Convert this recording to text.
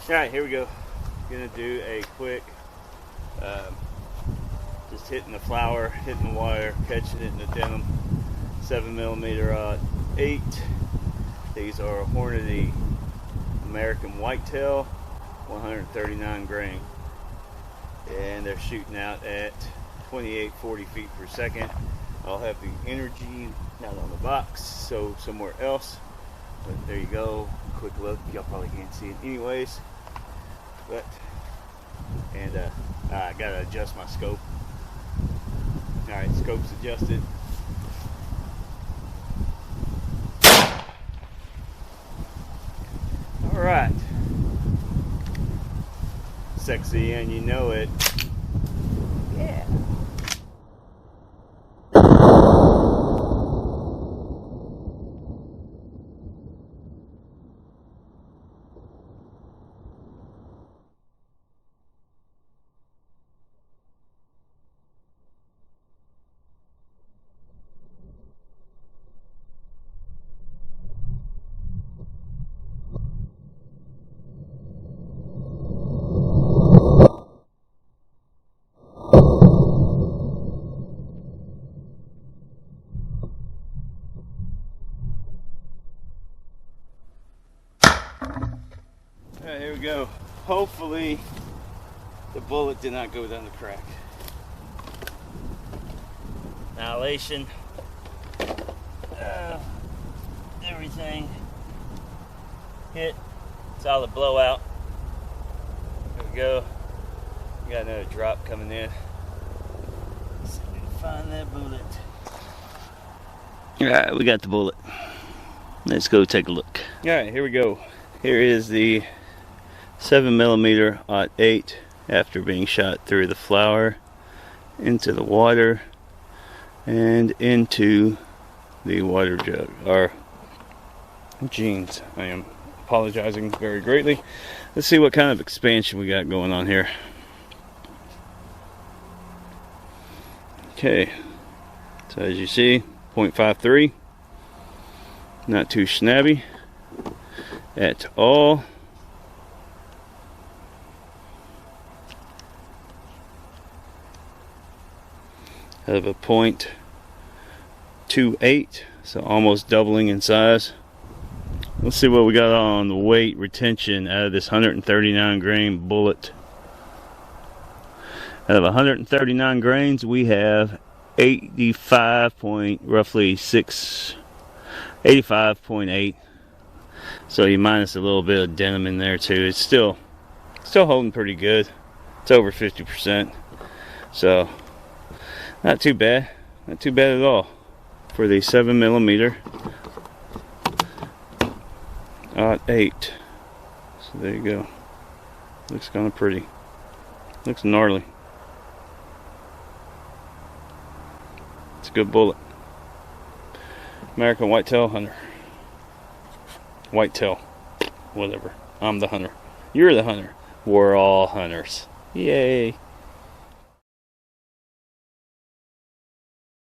Alright, here we go. Gonna do a quick just hitting the flower, hitting the wire, catching it in the denim. 7mm-08. These are Hornady American Whitetail, 139 grain, and they're shooting out at 28-40 feet per second. I'll have the energy not on the box, so somewhere else. But there you go. Quick look. Y'all probably can't see it anyways. But I gotta adjust my scope. All right, scope's adjusted. All right. Sexy, and you know it. Yeah. Alright, here we go. Hopefully the bullet did not go down the crack. Annihilation. Everything hit. Solid blowout. There we go. We got another drop coming in. Let's see if we can find that bullet. Alright, we got the bullet. Let's go take a look. Alright, here we go. Here is the 7mm-08 after being shot through the flower, into the water, and into the water jug, or jeans. I am apologizing very greatly. Let's see what kind of expansion we got going on here. Okay, so as you see, 0.53, not too snabby at all. Of a 0.28, so almost doubling in size. Let's see what we got on the weight retention out of this 139 grain bullet. Out of 139 grains, we have 85.8. So you minus a little bit of denim in there too. It's still holding pretty good. It's over 50%. So not too bad. Not too bad at all for the 7mm-08. So there you go. Looks kind of pretty. Looks gnarly. It's a good bullet. American Whitetail hunter. Whitetail. Whatever. I'm the hunter. You're the hunter. We're all hunters. Yay.